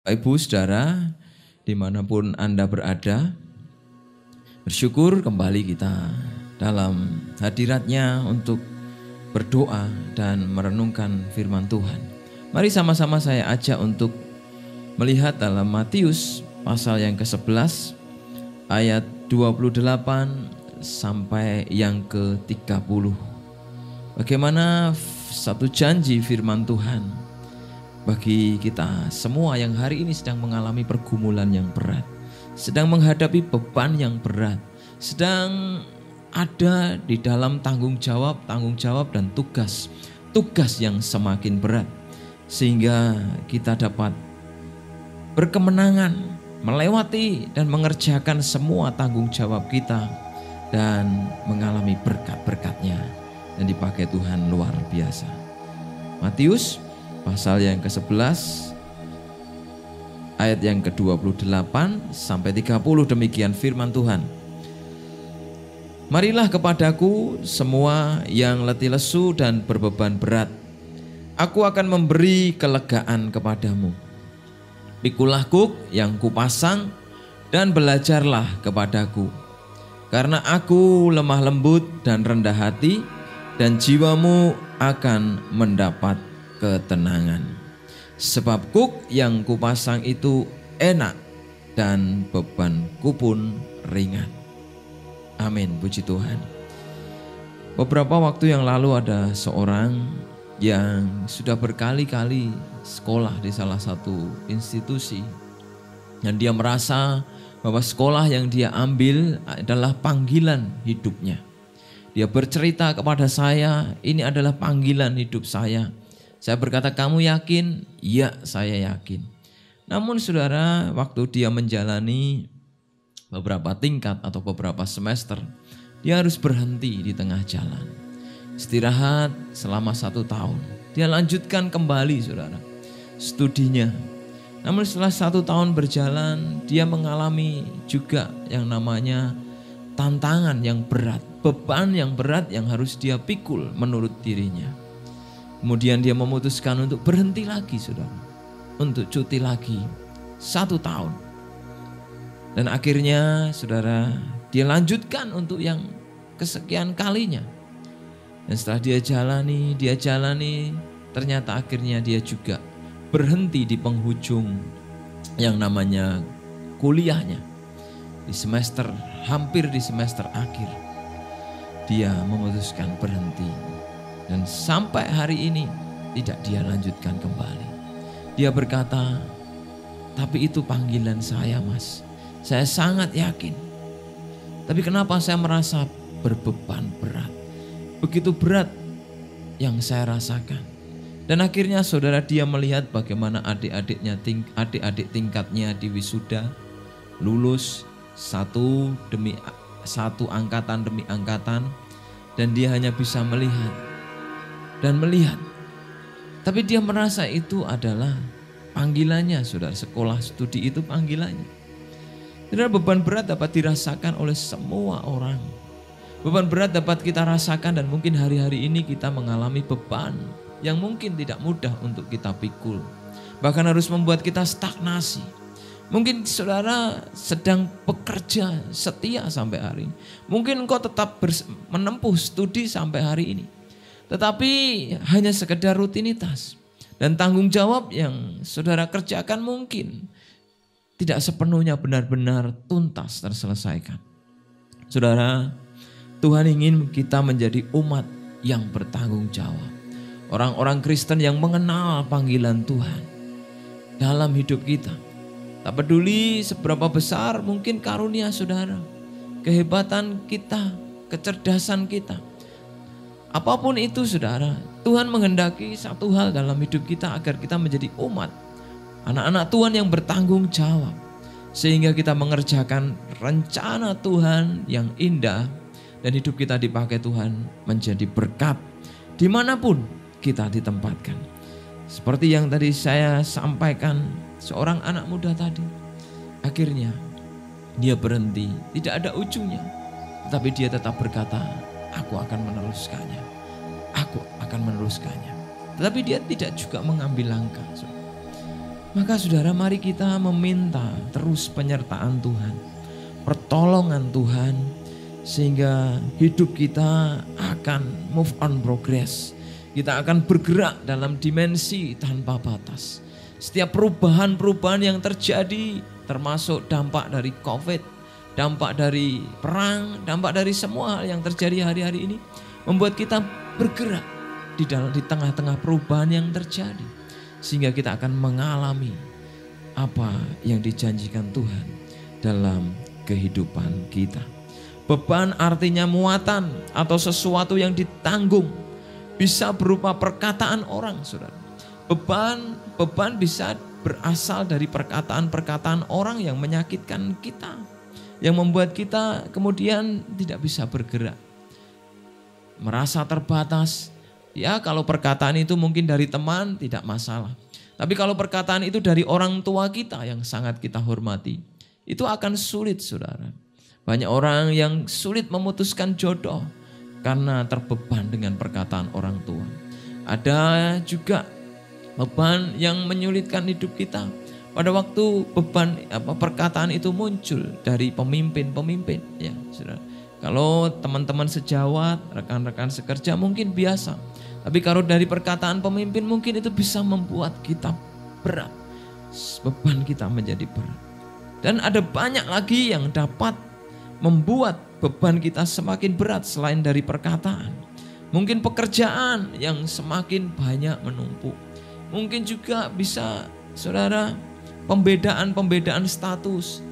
Ibu, saudara, dimanapun Anda berada, bersyukur kembali kita dalam hadiratnya untuk berdoa dan merenungkan firman Tuhan. Mari sama-sama saya ajak untuk melihat dalam Matius pasal yang ke-11 ayat 28 sampai yang ke-30. Bagaimana satu janji firman Tuhan bagi kita semua yang hari ini sedang mengalami pergumulan yang berat, sedang menghadapi beban yang berat, sedang ada di dalam tanggung jawab dan tugas yang semakin berat, sehingga kita dapat berkemenangan melewati dan mengerjakan semua tanggung jawab kita dan mengalami berkat-berkatnya dan dipakai Tuhan luar biasa. Matius pasal yang ke-11 ayat yang ke-28 sampai 30, demikian firman Tuhan. Marilah kepadaku semua yang letih lesu dan berbeban berat, aku akan memberi kelegaan kepadamu. Pikulah kuk yang kupasang dan belajarlah kepadaku, karena aku lemah lembut dan rendah hati, dan jiwamu akan mendapat ketenangan. Sebab kuk yang kupasang itu enak dan bebanku pun ringan. Amin, puji Tuhan. Beberapa waktu yang lalu ada seorang yang sudah berkali-kali sekolah di salah satu institusi, dan dia merasa bahwa sekolah yang dia ambil adalah panggilan hidupnya. Dia bercerita kepada saya, ini adalah panggilan hidup saya. Saya berkata, kamu yakin? Ya, saya yakin. Namun saudara, waktu dia menjalani beberapa tingkat atau beberapa semester, dia harus berhenti di tengah jalan. Istirahat selama 1 tahun. Dia lanjutkan kembali saudara studinya. Namun setelah 1 tahun berjalan, dia mengalami juga yang namanya tantangan yang berat, beban yang berat yang harus dia pikul menurut dirinya. Kemudian dia memutuskan untuk berhenti lagi saudara, untuk cuti lagi 1 tahun. Dan akhirnya saudara, dia lanjutkan untuk yang kesekian kalinya. Dan setelah dia jalani, ternyata akhirnya dia juga berhenti di penghujung yang namanya kuliahnya. Hampir di semester akhir, dia memutuskan berhenti. Dan sampai hari ini tidak dia lanjutkan kembali. Dia berkata, tapi itu panggilan saya mas. Saya sangat yakin. Tapi kenapa saya merasa berbeban berat? Begitu berat yang saya rasakan. Dan akhirnya saudara, dia melihat bagaimana adik-adik tingkatnya di wisuda, lulus satu angkatan demi angkatan. Dan dia hanya bisa melihat. Tapi dia merasa itu adalah panggilannya saudara. Sekolah studi itu panggilannya. Saudara, beban berat dapat dirasakan oleh semua orang. Beban berat dapat kita rasakan, dan mungkin hari-hari ini kita mengalami beban yang mungkin tidak mudah untuk kita pikul. Bahkan harus membuat kita stagnasi. Mungkin saudara sedang bekerja setia sampai hari ini. Mungkin engkau tetap menempuh studi sampai hari ini. Tetapi hanya sekedar rutinitas. Dan tanggung jawab yang saudara kerjakan mungkin tidak sepenuhnya benar-benar tuntas terselesaikan. Saudara, Tuhan ingin kita menjadi umat yang bertanggung jawab. Orang-orang Kristen yang mengenal panggilan Tuhan dalam hidup kita. Tak peduli seberapa besar mungkin karunia saudara, kehebatan kita, kecerdasan kita. Apapun itu saudara, Tuhan menghendaki satu hal dalam hidup kita, agar kita menjadi umat, anak-anak Tuhan yang bertanggung jawab. Sehingga kita mengerjakan rencana Tuhan yang indah, dan hidup kita dipakai Tuhan menjadi berkat dimanapun kita ditempatkan. Seperti yang tadi saya sampaikan, seorang anak muda tadi, akhirnya dia berhenti, tidak ada ujungnya. Tetapi dia tetap berkata, aku akan meneruskannya. Aku akan meneruskannya. Tetapi dia tidak juga mengambil langkah. Maka saudara, mari kita meminta terus penyertaan Tuhan, pertolongan Tuhan, sehingga hidup kita akan move on progress. Kita akan bergerak dalam dimensi tanpa batas. Setiap perubahan-perubahan yang terjadi, termasuk dampak dari COVID, dampak dari perang, dampak dari semua hal yang terjadi hari-hari ini, membuat kita bergerak di tengah-tengah perubahan yang terjadi, sehingga kita akan mengalami apa yang dijanjikan Tuhan dalam kehidupan kita. Beban artinya muatan atau sesuatu yang ditanggung, bisa berupa perkataan orang, saudara. Beban bisa berasal dari perkataan-perkataan orang yang menyakitkan kita, yang membuat kita kemudian tidak bisa bergerak, merasa terbatas. Ya, kalau perkataan itu mungkin dari teman tidak masalah. Tapi kalau perkataan itu dari orang tua kita yang sangat kita hormati, itu akan sulit, saudara. Banyak orang yang sulit memutuskan jodoh karena terbeban dengan perkataan orang tua. Ada juga beban yang menyulitkan hidup kita pada waktu perkataan itu muncul dari pemimpin-pemimpin, ya, saudara. Kalau teman-teman sejawat, rekan-rekan sekerja mungkin biasa. Tapi kalau dari perkataan pemimpin mungkin itu bisa membuat kita berat. Beban kita menjadi berat. Dan ada banyak lagi yang dapat membuat beban kita semakin berat selain dari perkataan. Mungkin pekerjaan yang semakin banyak menumpuk. Mungkin juga bisa, saudara, pembedaan status.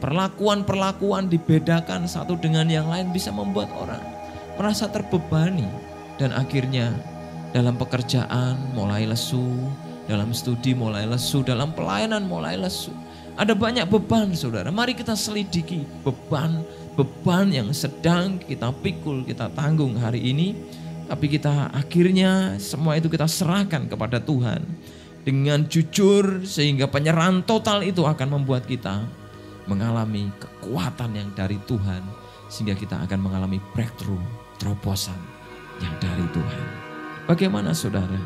Perlakuan dibedakan satu dengan yang lain bisa membuat orang merasa terbebani. Dan akhirnya dalam pekerjaan mulai lesu, dalam studi mulai lesu, dalam pelayanan mulai lesu. Ada banyak beban, saudara. Mari kita selidiki beban yang sedang kita pikul, kita tanggung hari ini. Tapi kita akhirnya semua itu kita serahkan kepada Tuhan dengan jujur, sehingga penyerahan total itu akan membuat kita mengalami kekuatan yang dari Tuhan, sehingga kita akan mengalami breakthrough, terobosan yang dari Tuhan. Bagaimana, saudara,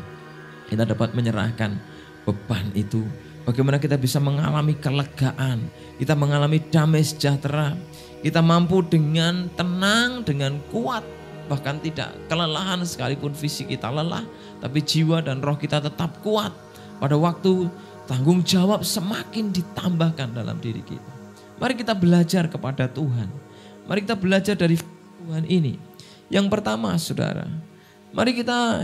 kita dapat menyerahkan beban itu? Bagaimana kita bisa mengalami kelegaan, kita mengalami damai sejahtera, kita mampu dengan tenang, dengan kuat, bahkan tidak kelelahan sekalipun fisik kita lelah, tapi jiwa dan roh kita tetap kuat. Pada waktu tanggung jawab semakin ditambahkan dalam diri kita. Mari kita belajar kepada Tuhan. Mari kita belajar dari Tuhan ini. Yang pertama, saudara, mari kita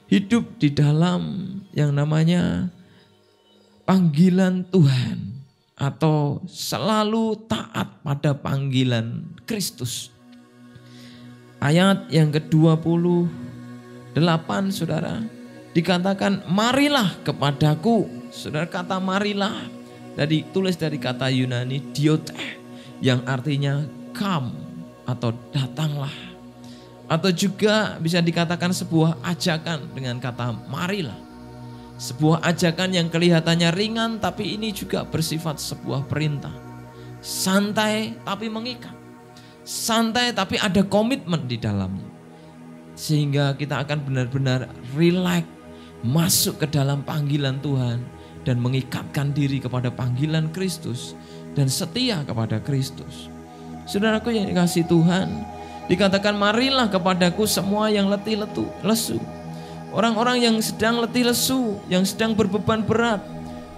hidup di dalam yang namanya panggilan Tuhan, atau selalu taat pada panggilan Kristus. Ayat yang ke-28, saudara, dikatakan marilah kepadaku. Saudara, kata marilah tulis dari kata Yunani diote, yang artinya come atau datanglah. Atau juga bisa dikatakan sebuah ajakan dengan kata marilah. Sebuah ajakan yang kelihatannya ringan, tapi ini juga bersifat sebuah perintah. Santai tapi mengikat. Santai tapi ada komitmen di dalamnya. Sehingga kita akan benar-benar relax, masuk ke dalam panggilan Tuhan, dan mengikatkan diri kepada panggilan Kristus, dan setia kepada Kristus. Saudaraku yang dikasihi Tuhan, dikatakan marilah kepadaku semua yang letih lesu. Orang-orang yang sedang letih lesu, yang sedang berbeban berat,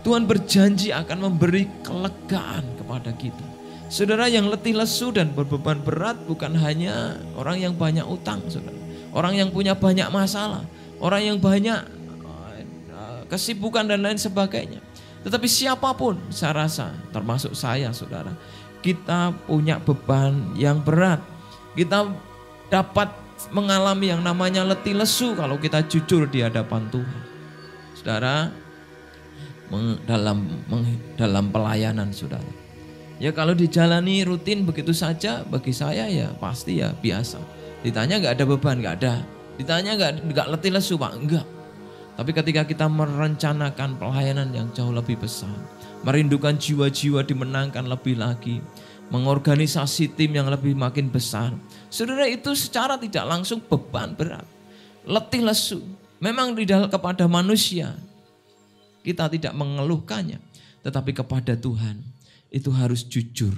Tuhan berjanji akan memberi kelegaan kepada kita. Saudara, yang letih lesu dan berbeban berat bukan hanya orang yang banyak utang, saudara. Orang yang punya banyak masalah, orang yang banyak kesibukan dan lain sebagainya. Tetapi siapapun, saya rasa, termasuk saya, saudara, kita punya beban yang berat. Kita dapat mengalami yang namanya letih lesu kalau kita jujur di hadapan Tuhan. Saudara, dalam pelayanan, saudara. Ya kalau dijalani rutin begitu saja, bagi saya ya pasti ya biasa. Ditanya gak ada beban, gak ada. Ditanya gak letih lesu, Pak, enggak. Tapi ketika kita merencanakan pelayanan yang jauh lebih besar, merindukan jiwa-jiwa dimenangkan lebih lagi, mengorganisasi tim yang lebih makin besar, saudara, itu secara tidak langsung beban berat, letih lesu. Memang di dalam kepada manusia kita tidak mengeluhkannya, tetapi kepada Tuhan itu harus jujur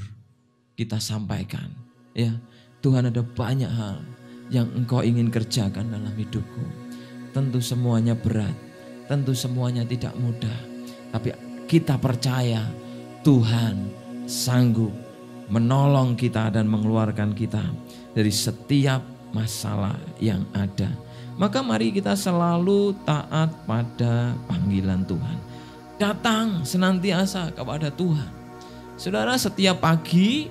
kita sampaikan. Ya, Tuhan, ada banyak hal yang Engkau ingin kerjakan dalam hidupku. Tentu semuanya berat, tentu semuanya tidak mudah, tapi kita percaya Tuhan sanggup menolong kita dan mengeluarkan kita dari setiap masalah yang ada. Maka mari kita selalu taat pada panggilan Tuhan. Datang senantiasa kepada Tuhan. Saudara, setiap pagi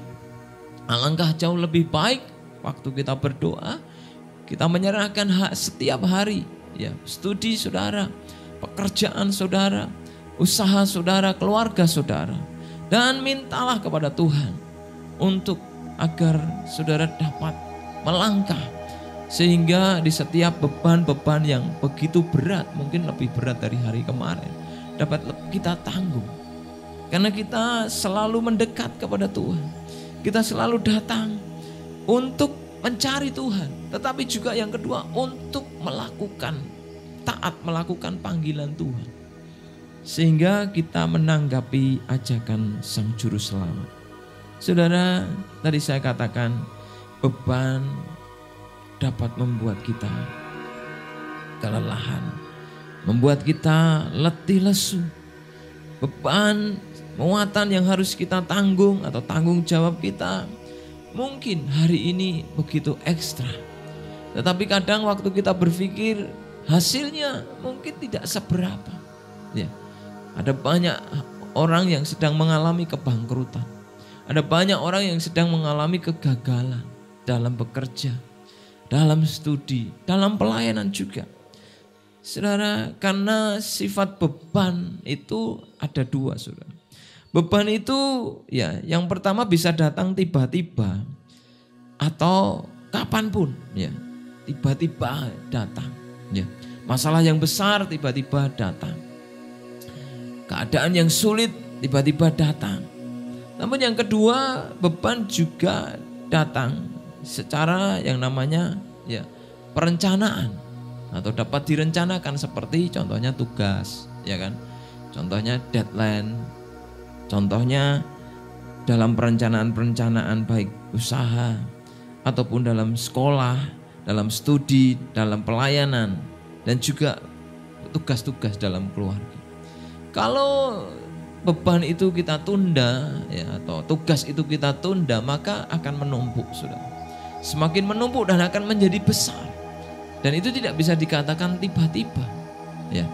alangkah jauh lebih baik waktu kita berdoa, kita menyerahkan setiap hari, ya, studi saudara, pekerjaan saudara, usaha saudara, keluarga saudara, dan mintalah kepada Tuhan untuk agar saudara dapat melangkah, sehingga di setiap beban-beban yang begitu berat, mungkin lebih berat dari hari kemarin, dapat kita tanggung. Karena kita selalu mendekat kepada Tuhan. Kita selalu datang untuk mencari Tuhan. Tetapi juga yang kedua, untuk taat melakukan panggilan Tuhan. Sehingga kita menanggapi ajakan Sang Juru Selamat. Saudara, tadi saya katakan beban dapat membuat kita kelelahan, membuat kita letih lesu. Beban, muatan yang harus kita tanggung atau tanggung jawab kita mungkin hari ini begitu ekstra. Tetapi kadang waktu kita berpikir hasilnya mungkin tidak seberapa. Ya, ada banyak orang yang sedang mengalami kebangkrutan. Ada banyak orang yang sedang mengalami kegagalan dalam bekerja, dalam studi, dalam pelayanan juga. Saudara, karena sifat beban itu ada dua, saudara. Beban itu ya, yang pertama bisa datang tiba-tiba atau kapanpun, ya, tiba-tiba datang. Ya, masalah yang besar tiba-tiba datang. Keadaan yang sulit tiba-tiba datang. Namun yang kedua, beban juga datang secara yang namanya ya perencanaan atau dapat direncanakan, seperti contohnya tugas, ya kan? Contohnya deadline, contohnya dalam perencanaan baik usaha ataupun dalam sekolah, dalam studi, dalam pelayanan, dan juga tugas-tugas dalam keluarga. Kalau beban itu kita tunda, ya, atau tugas itu kita tunda, maka akan menumpuk, saudara. Semakin menumpuk dan akan menjadi besar. Dan itu tidak bisa dikatakan tiba-tiba, ya.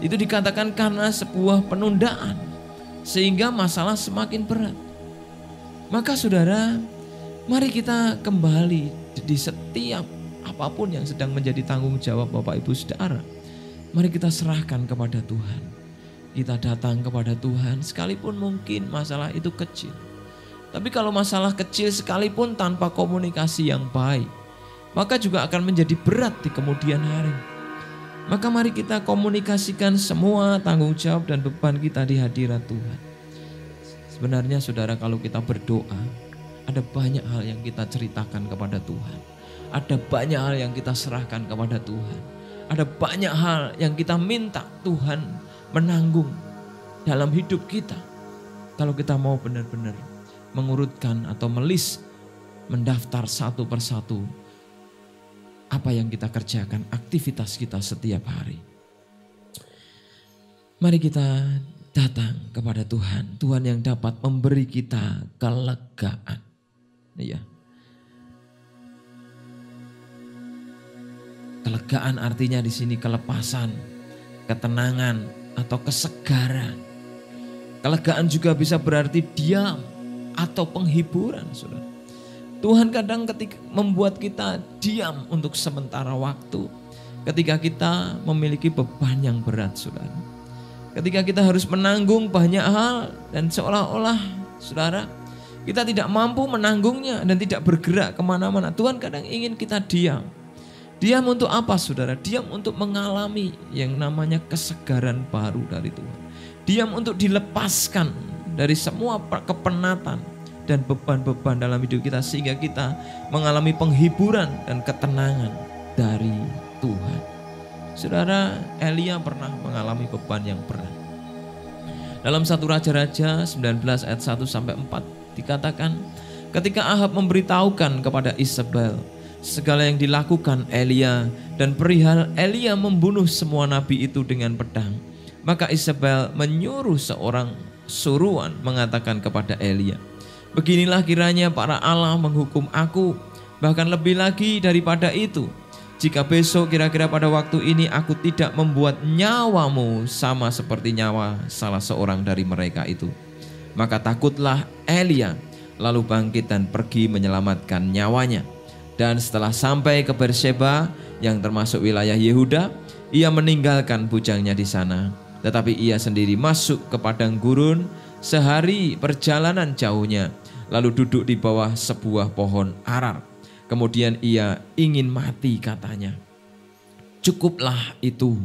Itu dikatakan karena sebuah penundaan, sehingga masalah semakin berat. Maka saudara, mari kita kembali di setiap apapun yang sedang menjadi tanggung jawab Bapak Ibu Saudara. Mari kita serahkan kepada Tuhan. Kita datang kepada Tuhan sekalipun mungkin masalah itu kecil. Tapi kalau masalah kecil sekalipun tanpa komunikasi yang baik, maka juga akan menjadi berat di kemudian hari. Maka mari kita komunikasikan semua tanggung jawab dan beban kita di hadirat Tuhan. Sebenarnya saudara, kalau kita berdoa, ada banyak hal yang kita ceritakan kepada Tuhan. Ada banyak hal yang kita serahkan kepada Tuhan. Ada banyak hal yang kita minta Tuhan menanggung dalam hidup kita. Kalau kita mau benar-benar mengurutkan atau mendaftar satu persatu apa yang kita kerjakan, aktivitas kita setiap hari. Mari kita datang kepada Tuhan, Tuhan yang dapat memberi kita kelegaan. Iya. Kelegaan artinya di sini kelepasan, ketenangan, atau kesegaran. Kelegaan juga bisa berarti diam atau penghiburan, saudara. Tuhan kadang ketika membuat kita diam untuk sementara waktu, ketika kita memiliki beban yang berat, saudara. Ketika kita harus menanggung banyak hal dan seolah-olah, saudara, kita tidak mampu menanggungnya dan tidak bergerak kemana-mana. Tuhan kadang ingin kita diam. Diam untuk apa, saudara? Diam untuk mengalami yang namanya kesegaran baru dari Tuhan. Diam untuk dilepaskan dari semua kepenatan dan beban-beban dalam hidup kita, sehingga kita mengalami penghiburan dan ketenangan dari Tuhan. Saudara, Elia pernah mengalami beban yang berat. Dalam 1 Raja-Raja 19 ayat 1-4 dikatakan, ketika Ahab memberitahukan kepada Isabel segala yang dilakukan Elia dan perihal Elia membunuh semua nabi itu dengan pedang, maka Isabel menyuruh seorang suruhan mengatakan kepada Elia, beginilah kiranya para Allah menghukum aku, bahkan lebih lagi daripada itu, jika besok kira-kira pada waktu ini aku tidak membuat nyawamu sama seperti nyawa salah seorang dari mereka itu. Maka takutlah Elia, lalu bangkit dan pergi menyelamatkan nyawanya. Dan setelah sampai ke Berseba yang termasuk wilayah Yehuda, ia meninggalkan bujangnya di sana. Tetapi ia sendiri masuk ke padang gurun sehari perjalanan jauhnya, lalu duduk di bawah sebuah pohon arar. Kemudian ia ingin mati, katanya, cukuplah itu,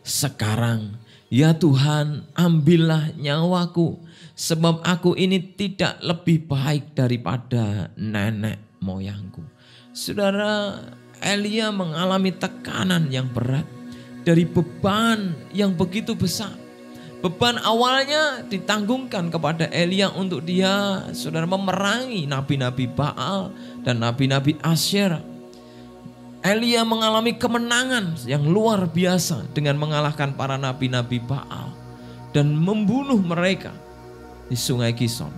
sekarang ya Tuhan, ambillah nyawaku, sebab aku ini tidak lebih baik daripada nenek moyangku. Saudara, Elia mengalami tekanan yang berat dari beban yang begitu besar. Beban awalnya ditanggungkan kepada Elia untuk dia, saudara, memerangi nabi-nabi Baal dan nabi-nabi Asyera. Elia mengalami kemenangan yang luar biasa dengan mengalahkan para nabi-nabi Baal dan membunuh mereka di Sungai Kison.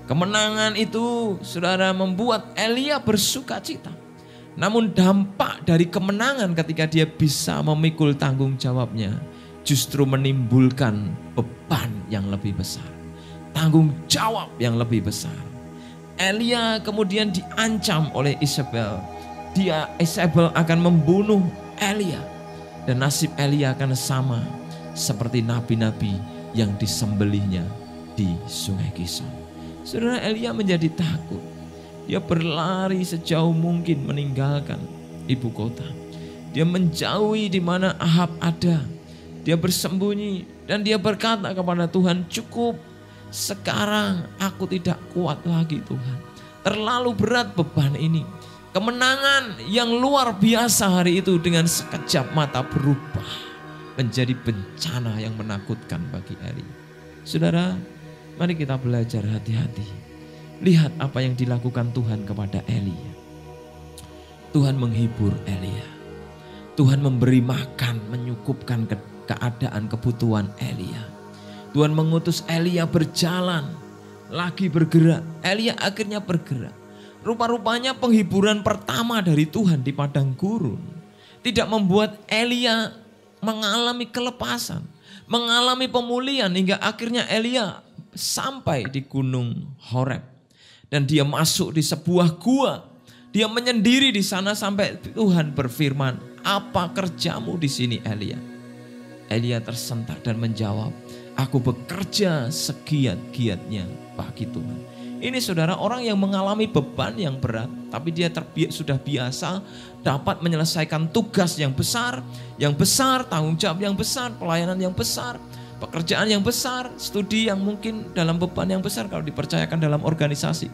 Kemenangan itu, saudara, membuat Elia bersuka cita. Namun dampak dari kemenangan ketika dia bisa memikul tanggung jawabnya justru menimbulkan beban yang lebih besar, tanggung jawab yang lebih besar. Elia kemudian diancam oleh Isabel. Isabel akan membunuh Elia, dan nasib Elia akan sama seperti nabi-nabi yang disembelihnya di Sungai Kison. Saudara, Elia menjadi takut. Dia berlari sejauh mungkin meninggalkan ibu kota. Dia menjauhi di mana Ahab ada. Dia bersembunyi dan dia berkata kepada Tuhan, cukup, sekarang aku tidak kuat lagi Tuhan. Terlalu berat beban ini. Kemenangan yang luar biasa hari itu dengan sekejap mata berubah menjadi bencana yang menakutkan bagi Elia. Saudara, mari kita belajar hati-hati. Lihat apa yang dilakukan Tuhan kepada Elia. Tuhan menghibur Elia. Tuhan memberi makan, menyukupkan keadaan kebutuhan Elia. Tuhan mengutus Elia berjalan, lagi bergerak. Elia akhirnya bergerak. Rupa-rupanya penghiburan pertama dari Tuhan di padang gurun tidak membuat Elia mengalami kelepasan, mengalami pemulihan hingga akhirnya Elia sampai di gunung Horeb. Dan dia masuk di sebuah gua. Dia menyendiri di sana sampai Tuhan berfirman, apa kerjamu di sini Elia? Elia tersentak dan menjawab, aku bekerja segiat-giatnya bagi Tuhan. Ini saudara, orang yang mengalami beban yang berat, tapi dia sudah biasa dapat menyelesaikan tugas yang besar, tanggung jawab yang besar, pelayanan yang besar, pekerjaan yang besar, studi yang mungkin dalam beban yang besar kalau dipercayakan dalam organisasi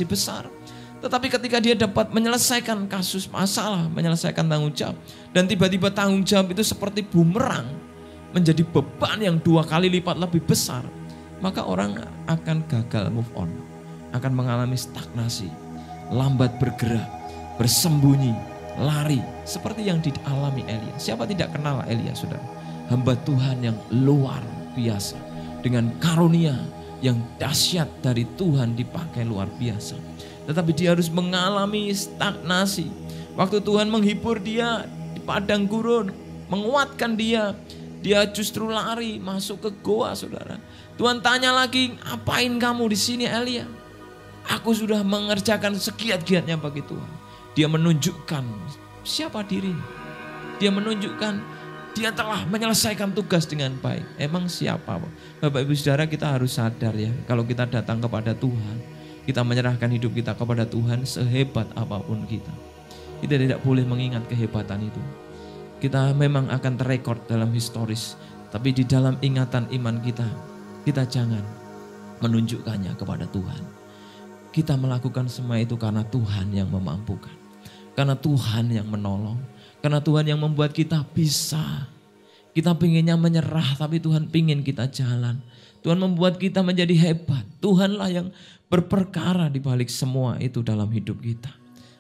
besar. Tetapi ketika dia dapat menyelesaikan kasus masalah, menyelesaikan tanggung jawab, dan tiba-tiba tanggung jawab itu seperti bumerang, menjadi beban yang 2 kali lipat lebih besar, maka orang akan gagal move on, akan mengalami stagnasi, lambat bergerak, bersembunyi, lari, seperti yang dialami Elia. Siapa tidak kenal Elia, saudara? Hamba Tuhan yang luar biasa, dengan karunia yang dahsyat dari Tuhan dipakai luar biasa. Tetapi dia harus mengalami stagnasi. Waktu Tuhan menghibur dia di padang gurun, menguatkan dia, dia justru lari masuk ke goa, saudara. Tuhan tanya lagi, apain kamu di sini Elia? Aku sudah mengerjakan segiat-giatnya bagi Tuhan. Dia menunjukkan siapa dirinya. Dia menunjukkan dia telah menyelesaikan tugas dengan baik. Emang siapa? Bapak Ibu Saudara, kita harus sadar ya, kalau kita datang kepada Tuhan, kita menyerahkan hidup kita kepada Tuhan sehebat apapun kita tidak boleh mengingat kehebatan itu. Kita memang akan terekord dalam historis, tapi di dalam ingatan iman kita jangan menunjukkannya kepada Tuhan. Kita melakukan semua itu karena Tuhan yang memampukan, karena Tuhan yang menolong, karena Tuhan yang membuat kita bisa. Kita pinginnya menyerah, tapi Tuhan pingin kita jalan. Tuhan membuat kita menjadi hebat. Tuhanlah yang berperkara di balik semua itu dalam hidup kita.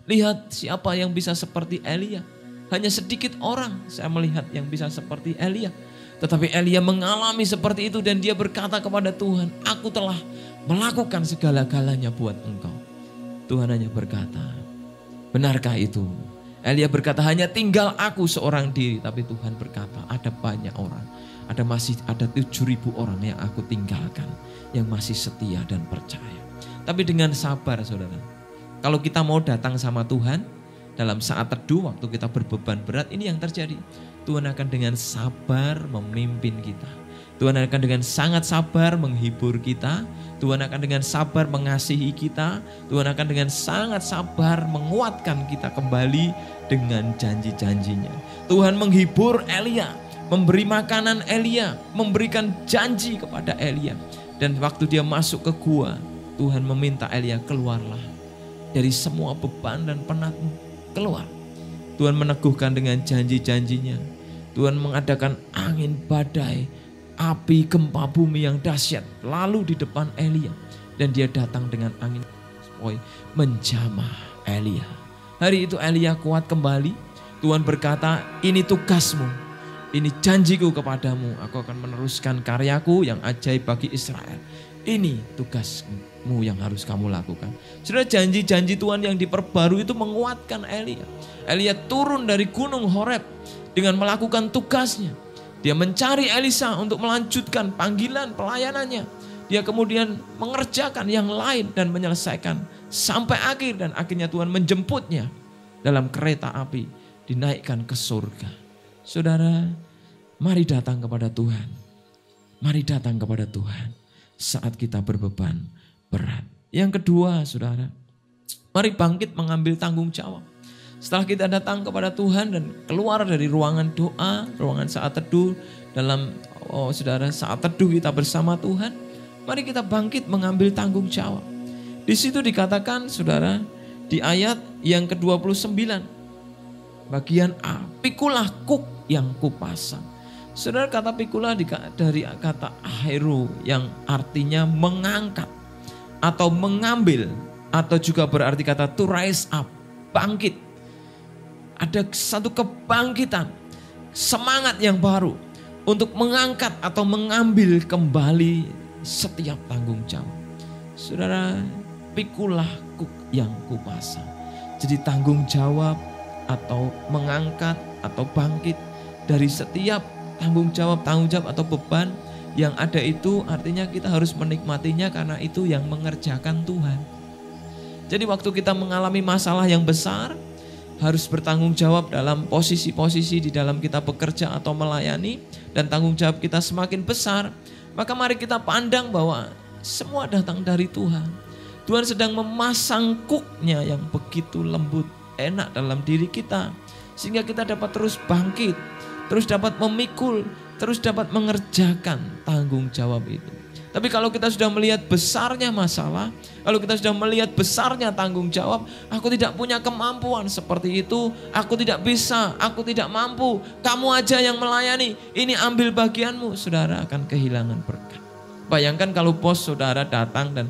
Lihat siapa yang bisa seperti Elia. Hanya sedikit orang saya melihat yang bisa seperti Elia. Tetapi Elia mengalami seperti itu dan dia berkata kepada Tuhan, aku telah melakukan segala-galanya buat engkau. Tuhan hanya berkata, benarkah itu? Elia berkata, hanya tinggal aku seorang diri. Tapi Tuhan berkata, ada banyak orang. Masih ada 7.000 orang yang aku tinggalkan. Yang masih setia dan percaya. Tapi dengan sabar saudara. Kalau kita mau datang sama Tuhan, dalam saat teduh waktu kita berbeban berat, ini yang terjadi. Tuhan akan dengan sabar memimpin kita. Tuhan akan dengan sangat sabar menghibur kita. Tuhan akan dengan sabar mengasihi kita. Tuhan akan dengan sangat sabar menguatkan kita kembali dengan janji-janjinya. Tuhan menghibur Elia, memberi makanan Elia, memberikan janji kepada Elia. Dan waktu dia masuk ke gua, Tuhan meminta Elia, keluarlah dari semua beban dan penatmu, keluar. Tuhan meneguhkan dengan janji-janjinya. Tuhan mengadakan angin badai, api gempa bumi yang dahsyat lalu di depan Elia. Dan dia datang dengan angin menjamah Elia. Hari itu Elia kuat kembali. Tuhan berkata, ini tugasmu, ini janjiku kepadamu. Aku akan meneruskan karyaku yang ajaib bagi Israel. Ini tugasmu yang harus kamu lakukan. Sudah janji-janji Tuhan yang diperbarui itu menguatkan Elia. Elia turun dari gunung Horeb dengan melakukan tugasnya. Dia mencari Elisa untuk melanjutkan panggilan pelayanannya. Dia kemudian mengerjakan yang lain dan menyelesaikan sampai akhir. Dan akhirnya Tuhan menjemputnya dalam kereta api, dinaikkan ke surga. Saudara, mari datang kepada Tuhan. Mari datang kepada Tuhan saat kita berbeban berat. Yang kedua, saudara, mari bangkit mengambil tanggung jawab. Setelah kita datang kepada Tuhan dan keluar dari ruangan doa, ruangan saat teduh, dalam saudara saat teduh kita bersama Tuhan, mari kita bangkit mengambil tanggung jawab. Di situ dikatakan, saudara, di ayat yang ke-29, bagian A, pikulah kuk yang kupasang. Saudara, kata pikulah dari kata aheru yang artinya mengangkat atau mengambil, atau juga berarti kata to rise up, bangkit. Ada satu kebangkitan, semangat yang baru untuk mengangkat atau mengambil kembali setiap tanggung jawab. Saudara, pikulah kuk yang kupasang. Jadi tanggung jawab atau mengangkat atau bangkit dari setiap tanggung jawab atau beban yang ada itu, artinya kita harus menikmatinya karena itu yang mengerjakan Tuhan. Jadi waktu kita mengalami masalah yang besar, harus bertanggung jawab dalam posisi-posisi di dalam kita bekerja atau melayani, dan tanggung jawab kita semakin besar, maka mari kita pandang bahwa semua datang dari Tuhan. Tuhan sedang memasang kuknya yang begitu lembut, enak dalam diri kita, sehingga kita dapat terus bangkit, terus dapat memikul, terus dapat mengerjakan tanggung jawab itu. Tapi kalau kita sudah melihat besarnya masalah, kalau kita sudah melihat besarnya tanggung jawab, aku tidak punya kemampuan seperti itu, aku tidak bisa, aku tidak mampu, kamu aja yang melayani, ini ambil bagianmu, saudara akan kehilangan berkat. Bayangkan kalau bos saudara datang dan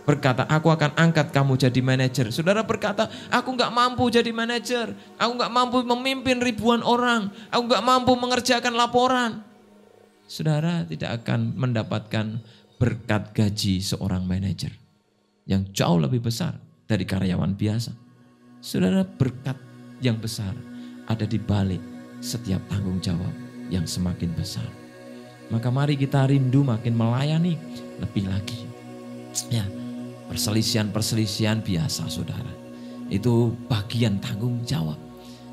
berkata, aku akan angkat kamu jadi manajer. Saudara berkata, aku gak mampu jadi manajer, aku gak mampu memimpin ribuan orang, aku gak mampu mengerjakan laporan. Saudara tidak akan mendapatkan berkat gaji seorang manajer yang jauh lebih besar dari karyawan biasa. Saudara, berkat yang besar ada di balik setiap tanggung jawab yang semakin besar. Maka mari kita rindu makin melayani lebih lagi. Ya, perselisihan-perselisihan biasa saudara, itu bagian tanggung jawab.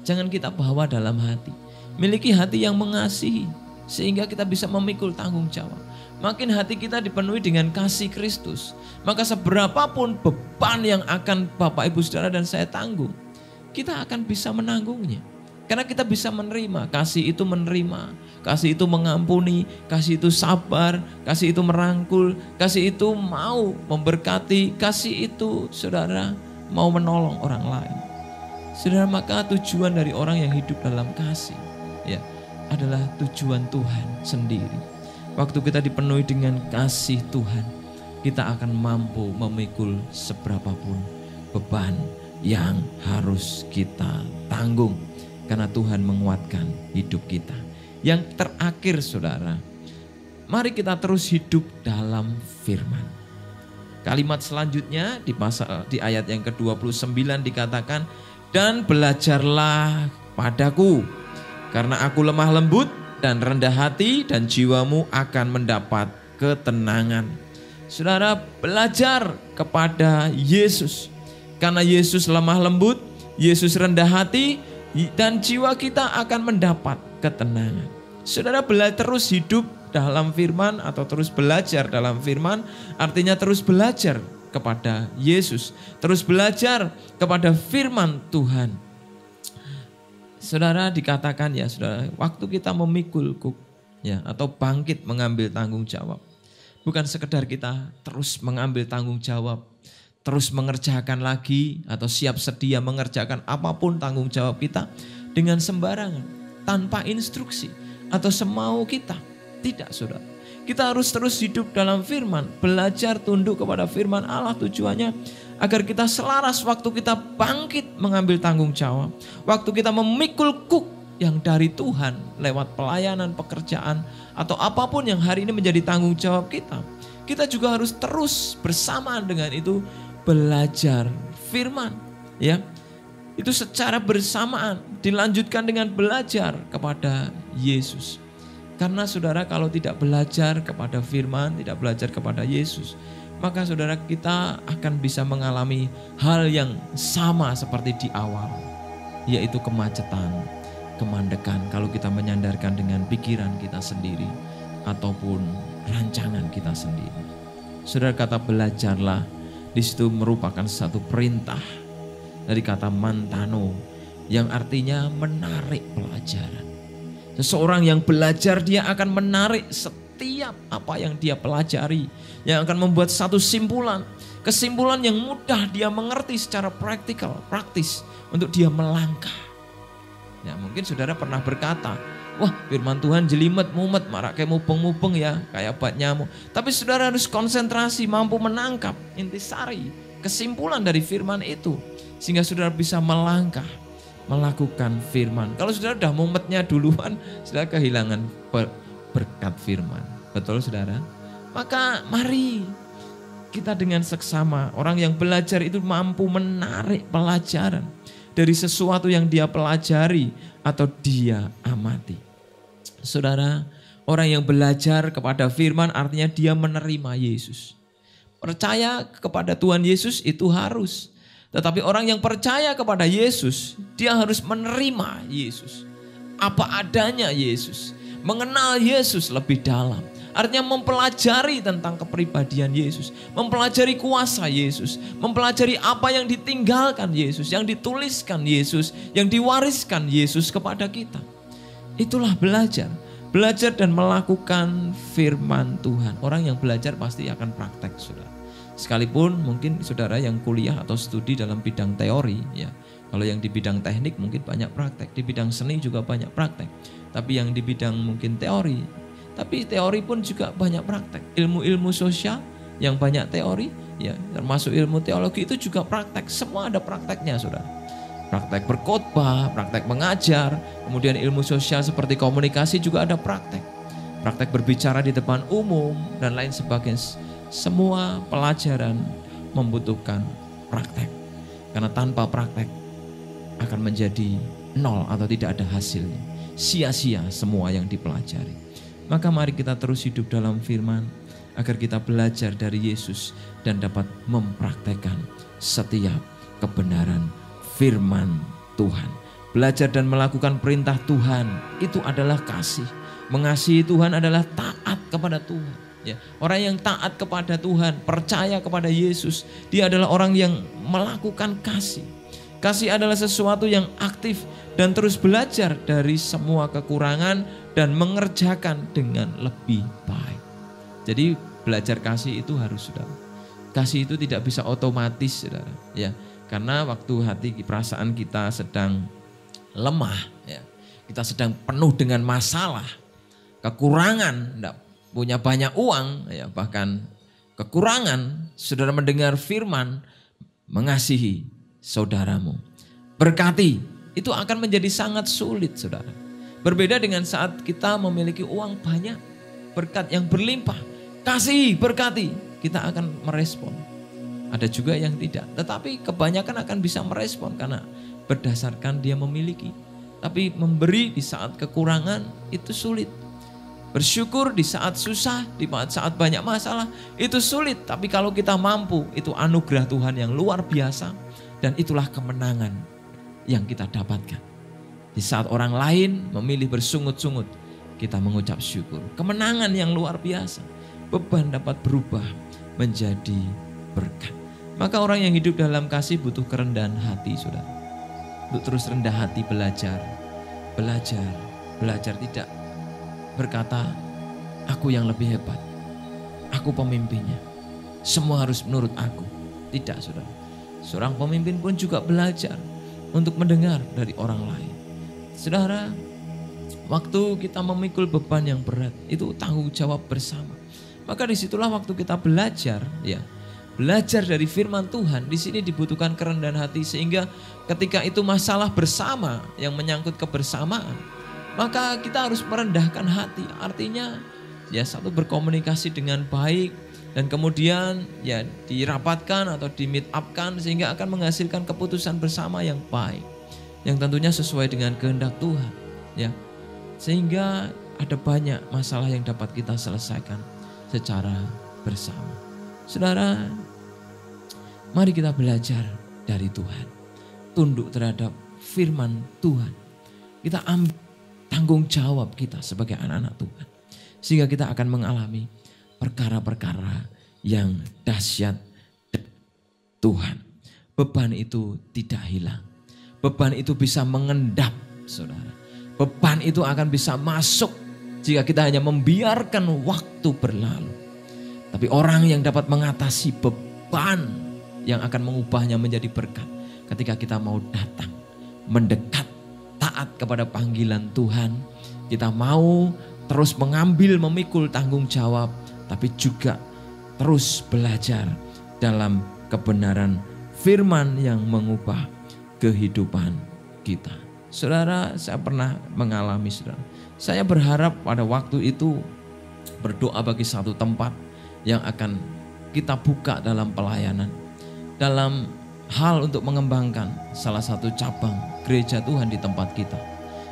Jangan kita bawa dalam hati. Miliki hati yang mengasihi sehingga kita bisa memikul tanggung jawab. Makin hati kita dipenuhi dengan kasih Kristus, maka seberapapun beban yang akan Bapak Ibu Saudara dan saya tanggung, kita akan bisa menanggungnya. Karena kita bisa menerima, kasih itu menerima, kasih itu mengampuni, kasih itu sabar, kasih itu merangkul, kasih itu mau memberkati, kasih itu saudara mau menolong orang lain. Saudara, maka tujuan dari orang yang hidup dalam kasih ya adalah tujuan Tuhan sendiri. waktu kita dipenuhi dengan kasih Tuhan, kita akan mampu memikul seberapapun beban yang harus kita tanggung. Karena Tuhan menguatkan hidup kita. Yang terakhir saudara, mari kita terus hidup dalam firman. Kalimat selanjutnya di ayat yang ke-29 dikatakan, dan belajarlah padaku, karena aku lemah lembut dan rendah hati, dan jiwamu akan mendapat ketenangan. Saudara, belajar kepada Yesus. Karena Yesus lemah lembut, Yesus rendah hati, dan jiwa kita akan mendapat ketenangan. Saudara, terus hidup dalam firman atau terus belajar dalam firman, artinya terus belajar kepada Yesus, terus belajar kepada firman Tuhan. Saudara, dikatakan ya saudara, waktu kita memikul ya atau bangkit mengambil tanggung jawab, bukan sekedar kita terus mengambil tanggung jawab, terus mengerjakan lagi atau siap sedia mengerjakan apapun tanggung jawab kita dengan sembarangan, tanpa instruksi atau semau kita. Tidak saudara. Kita harus terus hidup dalam firman, belajar tunduk kepada firman Allah, tujuannya agar kita selaras waktu kita bangkit mengambil tanggung jawab. Waktu kita memikul kuk yang dari Tuhan lewat pelayanan, pekerjaan atau apapun yang hari ini menjadi tanggung jawab kita. Kita juga harus terus bersamaan dengan itu belajar firman, ya. Itu secara bersamaan dilanjutkan dengan belajar kepada Yesus. Karena saudara, kalau tidak belajar kepada firman, tidak belajar kepada Yesus, maka saudara kita akan bisa mengalami hal yang sama seperti di awal, yaitu kemacetan, kemandekan kalau kita menyandarkan dengan pikiran kita sendiri ataupun rancangan kita sendiri. Saudara, kata belajarlah di situ merupakan satu perintah dari kata mantano yang artinya menarik pelajaran. Seseorang yang belajar dia akan menarik setiap apa yang dia pelajari, yang akan membuat satu kesimpulan yang mudah dia mengerti secara praktis untuk dia melangkah. Ya, mungkin saudara pernah berkata, wah firman Tuhan jelimet, mumet, marak kayak mubeng-mubeng ya, kayak bat nyamuk. Tapi saudara harus konsentrasi, mampu menangkap intisari, kesimpulan dari firman itu. Sehingga saudara bisa melangkah, melakukan firman. Kalau saudara sudah mumetnya duluan, saudara kehilangan berkat firman. Betul saudara? Maka mari kita dengan seksama, orang yang belajar itu mampu menarik pelajaran dari sesuatu yang dia pelajari atau dia amati. Saudara, orang yang belajar kepada firman artinya dia menerima Yesus. Percaya kepada Tuhan Yesus itu harus. Tetapi orang yang percaya kepada Yesus, dia harus menerima Yesus. Apa adanya Yesus. Mengenal Yesus lebih dalam. Artinya mempelajari tentang kepribadian Yesus, mempelajari kuasa Yesus, mempelajari apa yang ditinggalkan Yesus, yang dituliskan Yesus, yang diwariskan Yesus kepada kita. Itulah belajar dan melakukan firman Tuhan. Orang yang belajar pasti akan praktek, saudara. Sekalipun mungkin saudara yang kuliah atau studi dalam bidang teori, ya. Kalau yang di bidang teknik mungkin banyak praktek, di bidang seni juga banyak praktek. Tapi yang di bidang mungkin teori, tapi teori pun juga banyak praktek. Ilmu-ilmu sosial yang banyak teori, ya termasuk ilmu teologi itu juga praktek. Semua ada prakteknya, saudara. Praktek berkhotbah, praktek mengajar, kemudian ilmu sosial seperti komunikasi juga ada praktek. Praktek berbicara di depan umum dan lain sebagainya. Semua pelajaran membutuhkan praktek. Karena tanpa praktek akan menjadi nol atau tidak ada hasilnya. Sia-sia semua yang dipelajari. Maka mari kita terus hidup dalam firman agar kita belajar dari Yesus dan dapat mempraktekkan setiap kebenaran firman Tuhan. Belajar dan melakukan perintah Tuhan itu adalah kasih. Mengasihi Tuhan adalah taat kepada Tuhan. Ya, orang yang taat kepada Tuhan, percaya kepada Yesus, dia adalah orang yang melakukan kasih. Kasih adalah sesuatu yang aktif dan terus belajar dari semua kekurangan dan mengerjakan dengan lebih baik. Jadi belajar kasih itu harus, saudara. Kasih itu tidak bisa otomatis, saudara. Ya, karena waktu hati perasaan kita sedang lemah, ya, kita sedang penuh dengan masalah, kekurangan, punya banyak uang, ya bahkan kekurangan, saudara mendengar firman, mengasihi saudaramu, berkati, itu akan menjadi sangat sulit, saudara. Berbeda dengan saat kita memiliki uang banyak, berkat yang berlimpah, kasih, berkati, kita akan merespon. Ada juga yang tidak, tetapi kebanyakan akan bisa merespon karena berdasarkan dia memiliki. Tapi memberi di saat kekurangan itu sulit. Bersyukur di saat susah, di saat banyak masalah itu sulit. Tapi kalau kita mampu, itu anugerah Tuhan yang luar biasa. Dan itulah kemenangan yang kita dapatkan. Di saat orang lain memilih bersungut-sungut, kita mengucap syukur. Kemenangan yang luar biasa. Beban dapat berubah menjadi berkat. Maka orang yang hidup dalam kasih butuh kerendahan hati, saudara. Untuk terus rendah hati belajar tidak berkata, aku yang lebih hebat, aku pemimpinnya, semua harus menurut aku. Tidak, saudara. Seorang pemimpin pun juga belajar untuk mendengar dari orang lain. Saudara, waktu kita memikul beban yang berat, itu tanggung jawab bersama. Maka disitulah waktu kita belajar, ya, belajar dari firman Tuhan. Di sini dibutuhkan kerendahan hati, sehingga ketika itu masalah bersama yang menyangkut kebersamaan, maka kita harus merendahkan hati. Artinya ya satu, berkomunikasi dengan baik, dan kemudian ya dirapatkan atau di meet upkan sehingga akan menghasilkan keputusan bersama yang baik, yang tentunya sesuai dengan kehendak Tuhan, ya. Sehingga ada banyak masalah yang dapat kita selesaikan secara bersama. Saudara, mari kita belajar dari Tuhan. Tunduk terhadap firman Tuhan. Kita ambil tanggung jawab kita sebagai anak-anak Tuhan. Sehingga kita akan mengalami perkara-perkara yang dahsyat Tuhan. Beban itu tidak hilang. Beban itu bisa mengendap, saudara. Beban itu akan bisa masuk jika kita hanya membiarkan waktu berlalu. Tapi orang yang dapat mengatasi beban yang akan mengubahnya menjadi berkat, ketika kita mau datang, mendekat, taat kepada panggilan Tuhan, kita mau terus mengambil, memikul tanggung jawab, tapi juga terus belajar dalam kebenaran firman yang mengubah kehidupan kita. Saudara, saya pernah mengalami, saudara. Saya berharap pada waktu itu berdoa bagi satu tempat yang akan kita buka dalam pelayanan, dalam hal untuk mengembangkan salah satu cabang gereja Tuhan di tempat kita,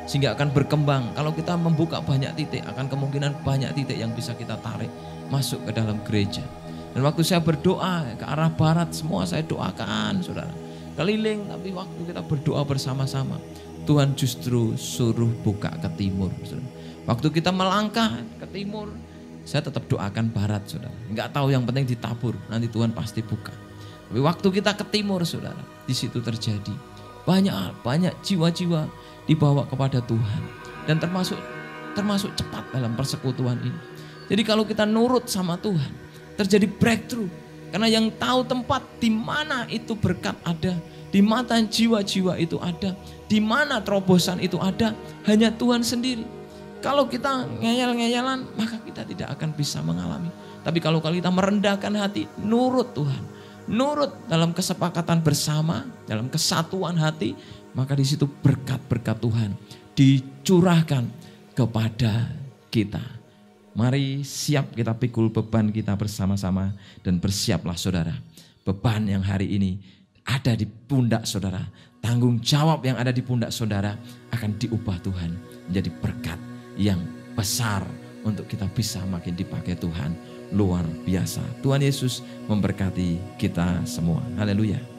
sehingga akan berkembang. Kalau kita membuka banyak titik, akan kemungkinan banyak titik yang bisa kita tarik masuk ke dalam gereja. Dan waktu saya berdoa ke arah barat, semua saya doakan, saudara, keliling. Tapi waktu kita berdoa bersama-sama, Tuhan justru suruh buka ke timur, saudara. Waktu kita melangkah ke timur, saya tetap doakan barat, saudara. Enggak tahu, yang penting ditabur, nanti Tuhan pasti buka. Tapi waktu kita ke timur, saudara, di situ terjadi banyak jiwa-jiwa dibawa kepada Tuhan, dan termasuk cepat dalam persekutuan ini. Jadi kalau kita nurut sama Tuhan, terjadi breakthrough. Karena yang tahu tempat di mana itu berkat ada, di mana jiwa-jiwa itu ada, di mana terobosan itu ada, hanya Tuhan sendiri. Kalau kita ngeyel-ngeyelan, maka kita tidak akan bisa mengalami. Tapi kalau kita merendahkan hati, nurut Tuhan, nurut dalam kesepakatan bersama, dalam kesatuan hati, maka di situ berkat-berkat Tuhan dicurahkan kepada kita. Mari siap kita pikul beban kita bersama-sama, dan bersiaplah, saudara. Beban yang hari ini ada di pundak saudara, tanggung jawab yang ada di pundak saudara akan diubah Tuhan menjadi berkat yang besar untuk kita bisa makin dipakai Tuhan luar biasa. Tuhan Yesus memberkati kita semua. Haleluya.